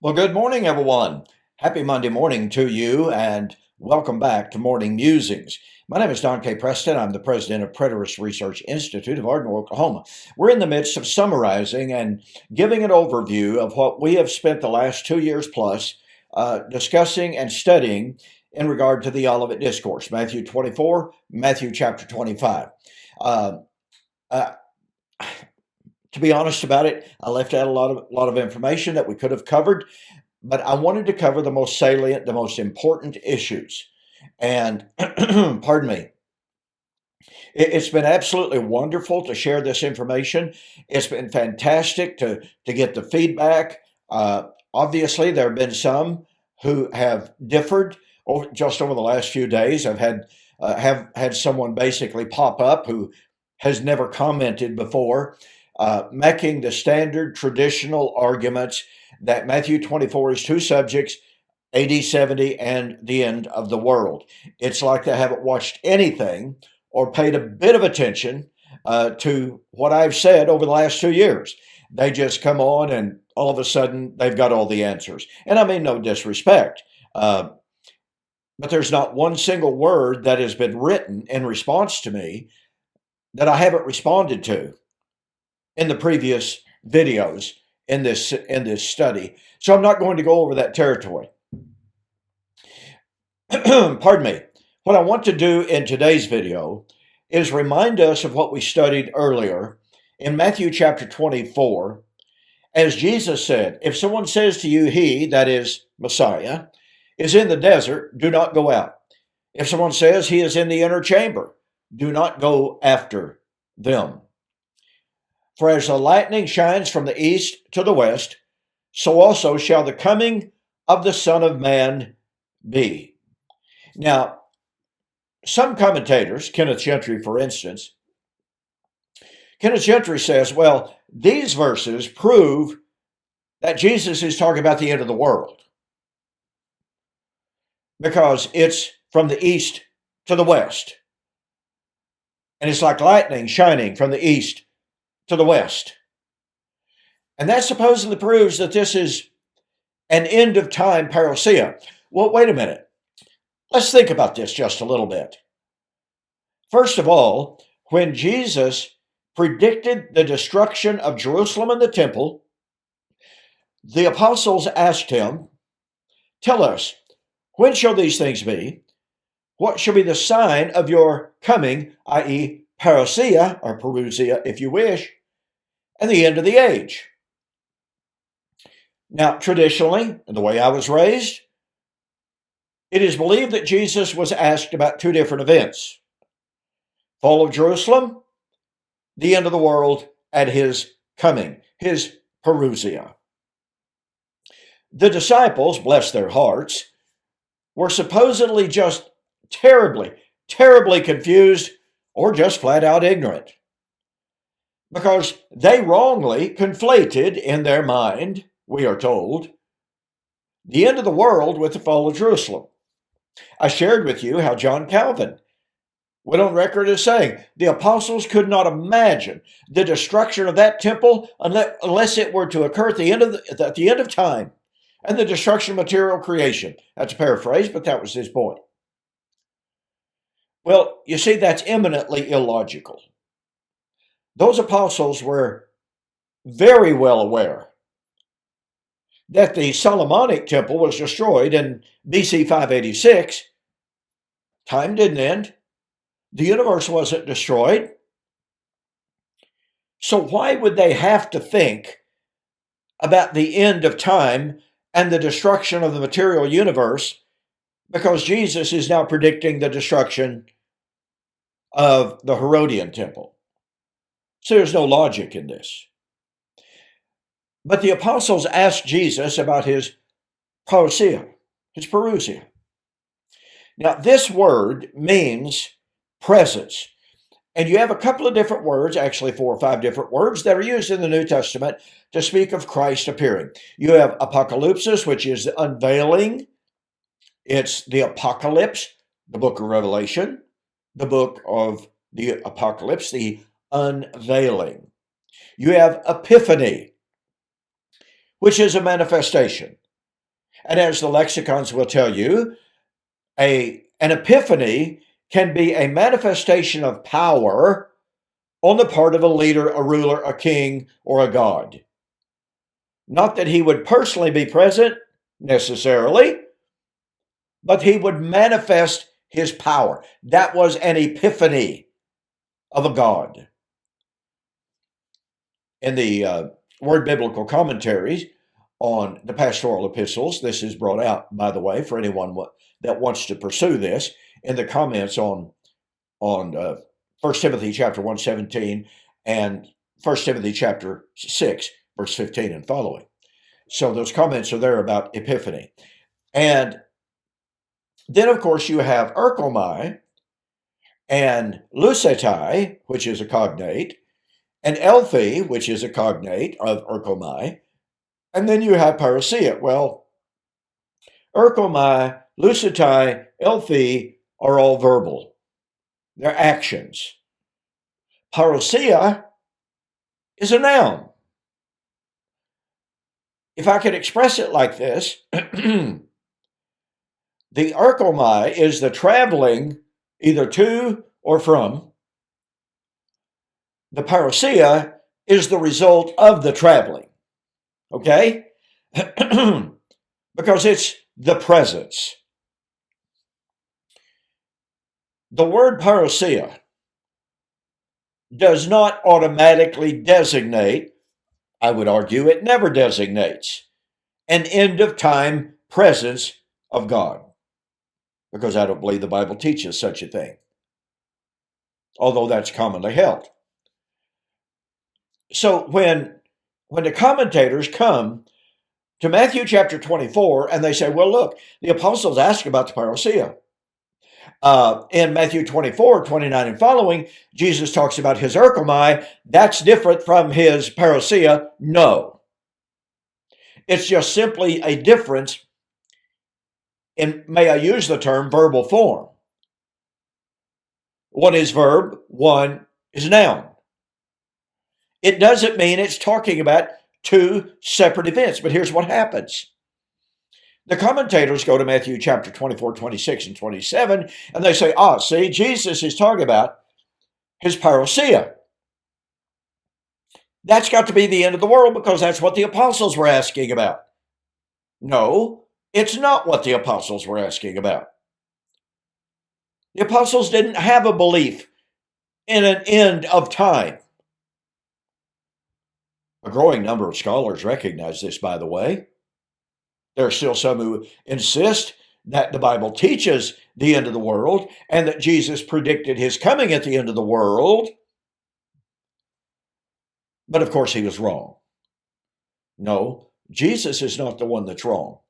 Well, good morning, everyone. Happy Monday morning to you, and welcome back to Morning Musings. My name is Don K. Preston. I'm the president of Preterist Research Institute of Ardmore, Oklahoma. We're in the midst of summarizing and giving an overview of what we have spent the last 2 years plus discussing and studying in regard to the Olivet Discourse, Matthew 24, Matthew chapter 25. Uh, uh, to be honest about it, I left out a lot of information that we could have covered, but I wanted to cover the most salient, the most important issues. And pardon me, it's been absolutely wonderful to share this information. It's been fantastic to get the feedback. Obviously, there have been some who have differed just over the last few days. I've have had someone basically pop up who has never commented before, making the standard traditional arguments that Matthew 24 is two subjects, AD 70 and the end of the world. It's like they haven't watched anything or paid a bit of attention to what I've said over the last 2 years. They just come on and all of a sudden they've got all the answers. And I mean no disrespect, but there's not one single word that has been written in response to me that I haven't responded to in the previous videos in this study. So I'm not going to go over that territory. Pardon me. What I want to do in today's video is remind us of what we studied earlier in Matthew chapter 24. As Jesus said, if someone says to you, he, that is Messiah, is in the desert, do not go out. If someone says he is in the inner chamber, do not go after them. For as the lightning shines from the east to the west, so also shall the coming of the Son of Man be. Now, some commentators, Kenneth Gentry, for instance, Kenneth Gentry says, well, these verses prove that Jesus is talking about the end of the world because it's from the east to the west. And it's like lightning shining from the east to the west. And that supposedly proves that this is an end of time parousia. Well, wait a minute. Let's think about this just a little bit. First of all, when Jesus predicted the destruction of Jerusalem and the temple, the apostles asked him, tell us, when shall these things be? What shall be the sign of your coming, i.e. parousia, or Parousia if you wish, and the end of the age? Now, traditionally, in the way I was raised, it is believed that Jesus was asked about two different events: fall of Jerusalem, the end of the world, and his coming, his Parousia. The disciples, bless their hearts, were supposedly just terribly confused or just flat out ignorant, because they wrongly conflated in their mind, we are told, the end of the world with the fall of Jerusalem. I shared with you how John Calvin went on record as saying the apostles could not imagine the destruction of that temple unless it were to occur at the end of time and the destruction of material creation. That's a paraphrase, but that was his point. Well, you see, that's eminently illogical. Those apostles were very well aware that the Solomonic temple was destroyed in BC 586. Time didn't end. The universe wasn't destroyed. So why would they have to think about the end of time and the destruction of the material universe because Jesus is now predicting the destruction of the Herodian temple? So there's no logic in this. But the apostles asked Jesus about his parousia, his Parousia. Now, this word means presence. And you have a couple of different words, actually 4 or 5 different words that are used in the New Testament to speak of Christ appearing. You have apocalypsis, which is the unveiling. It's the apocalypse, the book of Revelation, the book of the apocalypse, the unveiling. You have epiphany, which is a manifestation. And as the lexicons will tell you, an epiphany can be a manifestation of power on the part of a leader, a ruler, a king, or a god. Not that he would personally be present necessarily, but he would manifest his power. That was an epiphany of a god. In the Word Biblical Commentaries on the pastoral epistles, this is brought out, by the way, for anyone that wants to pursue this, in the comments on 1 Timothy chapter 1:17 and 1 Timothy chapter 6, verse 15 and following. So those comments are there about epiphany. And then, of course, you have erchomai and lucetai, which is a cognate, and elphi, which is a cognate of erchomai, and then you have parousia. Well, erchomai, lucetai, elphi are all verbal. They're actions. Parousia is a noun. If I could express it like this, the erchomai is the traveling either to or from. The parousia is the result of the traveling. Okay? Because it's the presence. The word parousia does not automatically designate, I would argue it never designates, an end of time presence of God. Because I don't believe the Bible teaches such a thing, although that's commonly held. So when the commentators come to Matthew chapter 24 and they say, well, look, the apostles ask about the parousia. In Matthew 24, 29 and following, Jesus talks about his erchomai. That's different from his parousia. No. It's just simply a difference in, may I use the term, verbal form. One is verb, one is noun. It doesn't mean it's talking about two separate events, but here's what happens. The commentators go to Matthew chapter 24, 26, and 27, and they say, see, Jesus is talking about his parousia. That's got to be the end of the world because that's what the apostles were asking about. No, it's not what the apostles were asking about. The apostles didn't have a belief in an end of time. A growing number of scholars recognize this, by the way. There are still some who insist that the Bible teaches the end of the world and that Jesus predicted his coming at the end of the world. But of course, he was wrong. No, Jesus is not the one that's wrong.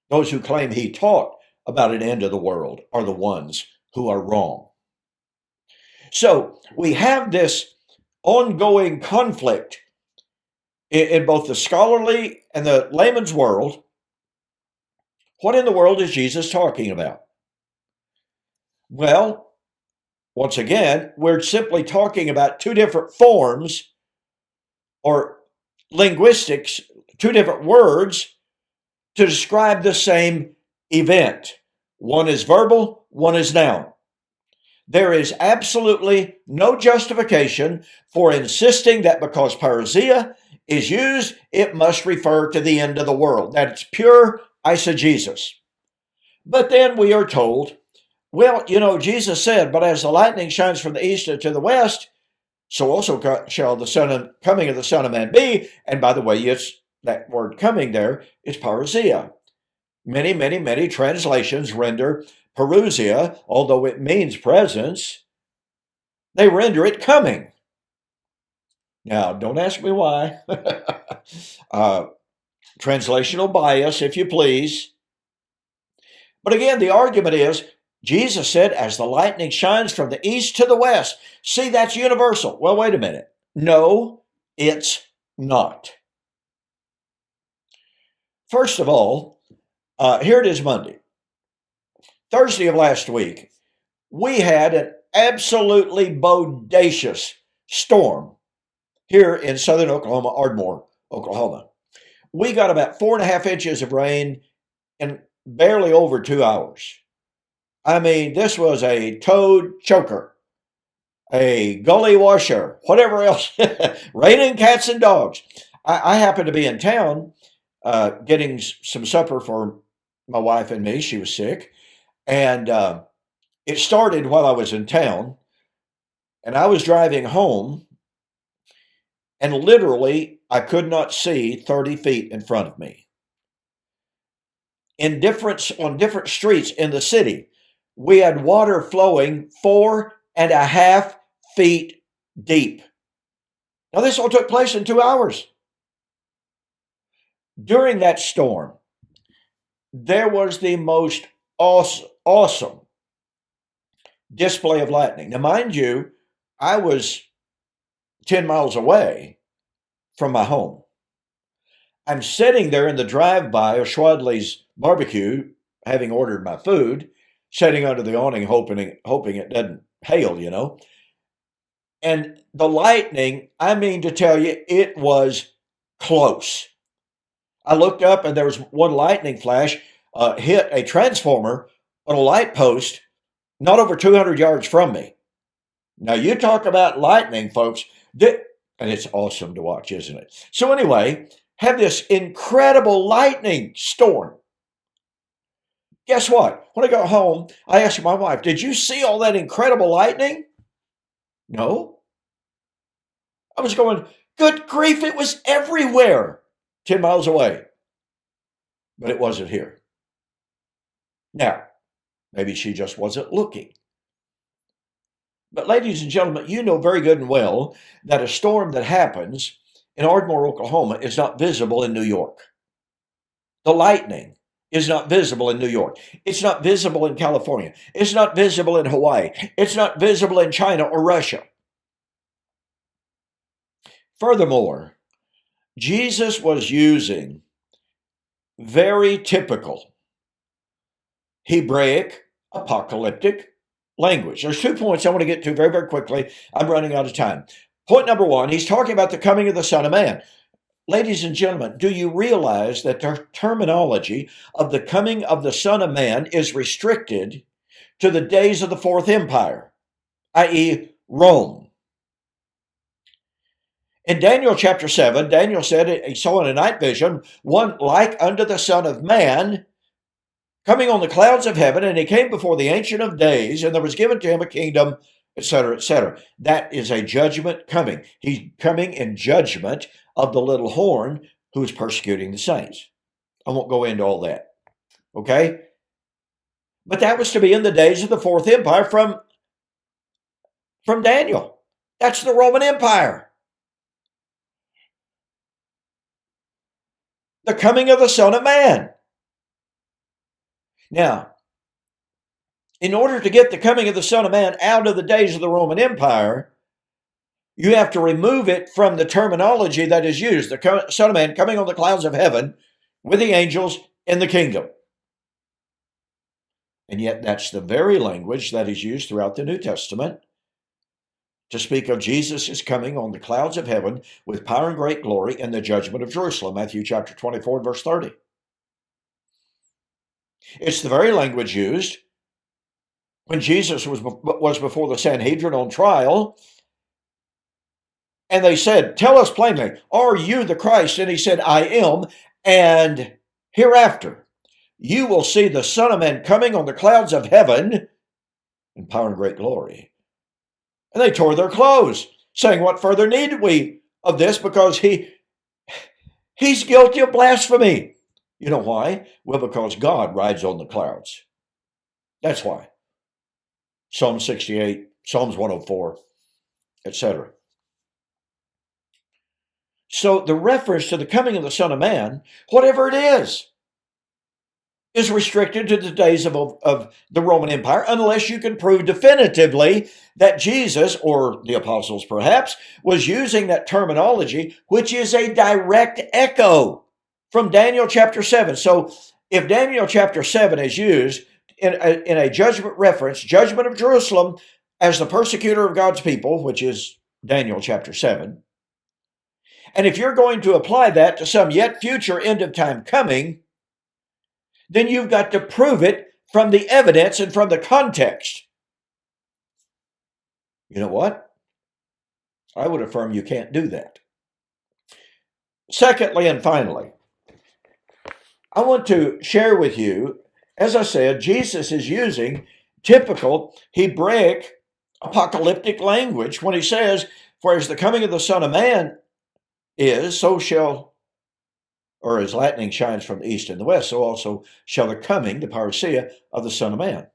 Those who claim he taught about an end of the world are the ones who are wrong. So we have this ongoing conflict in both the scholarly and the layman's world. What in the world is Jesus talking about? Well, once again, we're simply talking about two different forms or linguistics, two different words to describe the same event. One is verbal, one is noun. There is absolutely no justification for insisting that because parousia is used, it must refer to the end of the world. That's pure eisegesis. But then we are told, well, Jesus said, but as the lightning shines from the east to the west, so also shall the coming of the Son of Man be. And by the way, it's that word coming there is parousia. Many, many, many translations render Parousia, although it means presence, they render it coming. Now, don't ask me why. Translational bias, if you please. But again, the argument is, Jesus said, as the lightning shines from the east to the west. See, that's universal. Well, wait a minute. No, it's not. First of all, here it is Monday. Thursday of last week, we had an absolutely bodacious storm here in southern Oklahoma, Ardmore, Oklahoma. we got about 4.5 inches of rain in barely over 2 hours. I mean, this was a toad choker, a gully washer, whatever else, raining cats and dogs. I happened to be in town getting some supper for my wife and me. She was sick. And it started while I was in town. And I was driving home. And literally, I could not see 30 feet in front of me. On different streets in the city, we had water flowing 4.5 feet deep. Now, this all took place in 2 hours. During that storm, there was the most awesome display of lightning. Now, mind you, I was 10 miles away from my home. I'm sitting there in the drive-by of Schwadley's Barbecue, having ordered my food, sitting under the awning, hoping it doesn't hail, you know. And the lightning, I mean to tell you, it was close. I looked up and there was one lightning flash hit a transformer on a light post not over 200 yards from me. Now, you talk about lightning, folks, and it's awesome to watch, isn't it? So anyway, have this incredible lightning storm. Guess what? When I got home, I asked my wife, did you see all that incredible lightning? No. I was going, good grief, it was everywhere, 10 miles away. But it wasn't here. Now, maybe she just wasn't looking. But ladies and gentlemen, you know very good and well that a storm that happens in Ardmore, Oklahoma is not visible in New York. The lightning is not visible in New York. It's not visible in California. It's not visible in Hawaii. It's not visible in China or Russia. Furthermore, Jesus was using very typical Hebraic apocalyptic language. There's 2 points I want to get to very, very quickly. I'm running out of time. Point number one, he's talking about the coming of the Son of Man. Ladies and gentlemen, do you realize that the terminology of the coming of the Son of Man is restricted to the days of the Fourth Empire, i.e. Rome? In Daniel chapter 7, Daniel said he saw in a night vision one like unto the Son of Man coming on the clouds of heaven, and he came before the Ancient of Days, and there was given to him a kingdom, etc., etc. That is a judgment coming. He's coming in judgment of the little horn who is persecuting the saints. I won't go into all that, okay? But that was to be in the days of the Fourth Empire from Daniel. That's the Roman Empire. The coming of the Son of Man. Now, in order to get the coming of the Son of Man out of the days of the Roman Empire, you have to remove it from the terminology that is used. The Son of Man coming on the clouds of heaven with the angels in the kingdom. And yet that's the very language that is used throughout the New Testament to speak of Jesus is coming on the clouds of heaven with power and great glory in the judgment of Jerusalem, Matthew chapter 24, verse 30. It's the very language used when Jesus was before the Sanhedrin on trial, and they said, tell us plainly, are you the Christ? And he said, I am, and hereafter you will see the Son of Man coming on the clouds of heaven in power and great glory. And they tore their clothes, saying, what further need we of this? Because he's guilty of blasphemy. You know why? Well, because God rides on the clouds. That's why. Psalm 68, Psalms 104, etc. So the reference to the coming of the Son of Man, whatever it is restricted to the days of the Roman Empire, unless you can prove definitively that Jesus, or the apostles perhaps, was using that terminology, which is a direct echo from Daniel chapter 7. So if Daniel chapter 7 is used in a judgment reference, judgment of Jerusalem as the persecutor of God's people, which is Daniel chapter 7, And if you're going to apply that to some yet future end of time coming, then you've got to prove it from the evidence and from the context. You know what? I would affirm you can't do that. Secondly, and finally, I want to share with you, as I said, Jesus is using typical Hebraic apocalyptic language when he says, "For as the coming of the Son of Man is, so shall," or as lightning shines from the east and the west, so also shall the coming, the Parousia, of the Son of Man.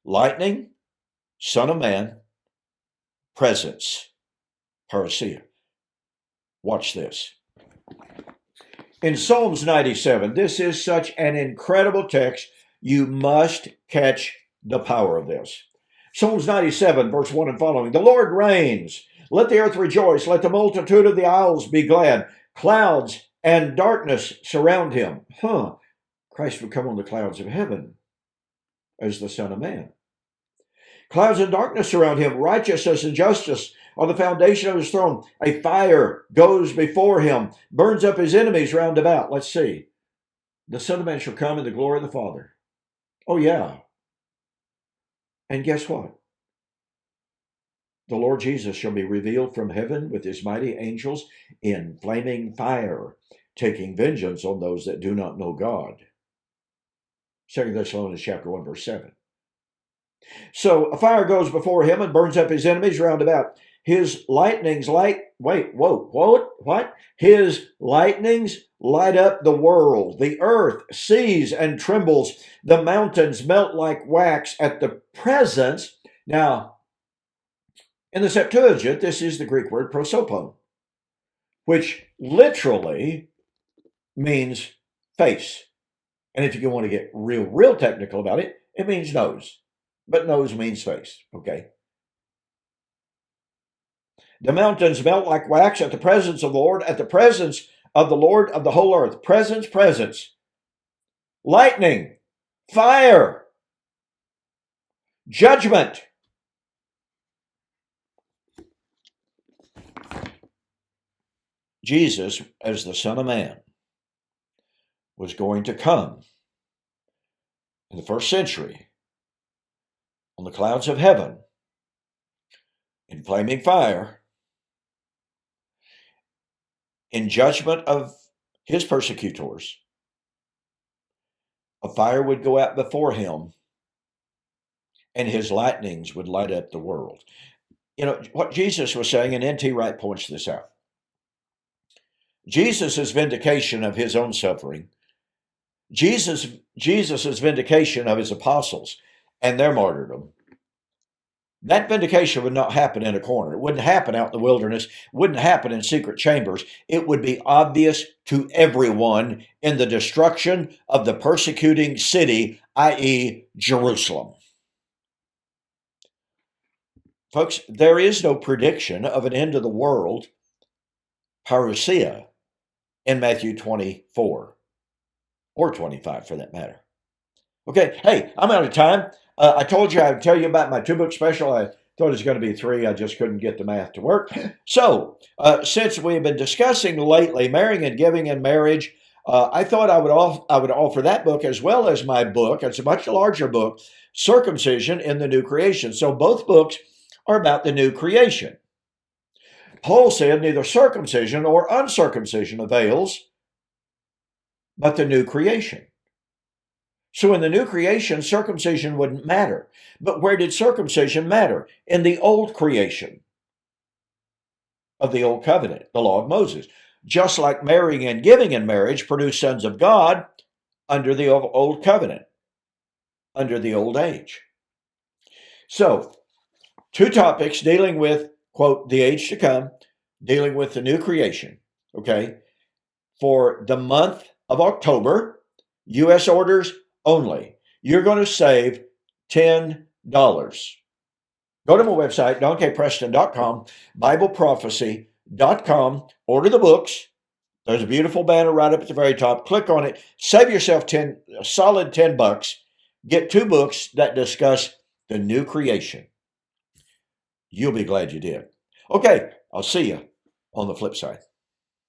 Lightning, Son of Man, presence, Parousia. Watch this. In Psalms 97, this is such an incredible text. You must catch the power of this. Psalms 97, verse 1 and following. The Lord reigns. Let the earth rejoice. Let the multitude of the isles be glad. Clouds and darkness surround him. Christ would come on the clouds of heaven as the Son of Man. Clouds and darkness surround him. Righteousness and justice on the foundation of his throne. A fire goes before him, burns up his enemies round about. Let's see. The Son of Man shall come in the glory of the Father. Oh, yeah. And guess what? The Lord Jesus shall be revealed from heaven with his mighty angels in flaming fire, taking vengeance on those that do not know God. 2 Thessalonians chapter 1, verse 7. So a fire goes before him and burns up his enemies round about. His lightnings what? His lightnings light up the world. The earth sees and trembles. The mountains melt like wax at the presence. Now, in the Septuagint, this is the Greek word prosopon, which literally means face. And if you want to get real technical about it, it means nose. But nose means face, okay? The mountains melt like wax at the presence of the Lord, at the presence of the Lord of the whole earth. Presence. Lightning, fire, judgment. Jesus, as the Son of Man, was going to come in the first century on the clouds of heaven in flaming fire, in judgment of his persecutors. A fire would go out before him, and his lightnings would light up the world. You know, what Jesus was saying, and N.T. Wright points this out. Jesus' vindication of his own suffering, Jesus' vindication of his apostles and their martyrdom, that vindication would not happen in a corner. It wouldn't happen out in the wilderness. It wouldn't happen in secret chambers. It would be obvious to everyone in the destruction of the persecuting city, i.e., Jerusalem. Folks, there is no prediction of an end of the world, Parousia, in Matthew 24 or 25 for that matter. Okay, hey, I'm out of time. I told you I'd tell you about my 2-book special. I thought it was going to be 3. I just couldn't get the math to work. So, since we've been discussing lately marrying and giving in marriage, I thought I would offer that book as well as my book. It's a much larger book, Circumcision in the New Creation. So both books are about the new creation. Paul said neither circumcision or uncircumcision avails, but the new creation. So in the new creation, circumcision wouldn't matter. But where did circumcision matter? In the old creation of the old covenant, the law of Moses. Just like marrying and giving in marriage produced sons of God under the old covenant, under the old age. So, 2 topics dealing with, quote, the age to come, dealing with the new creation, okay? For the month of October, U.S. orders only. You're going to save $10. Go to my website, donkpreston.com, BibleProphecy.com, order the books. There's a beautiful banner right up at the very top. Click on it. Save yourself a solid $10. Get 2 books that discuss the new creation. You'll be glad you did. Okay, I'll see you on the flip side.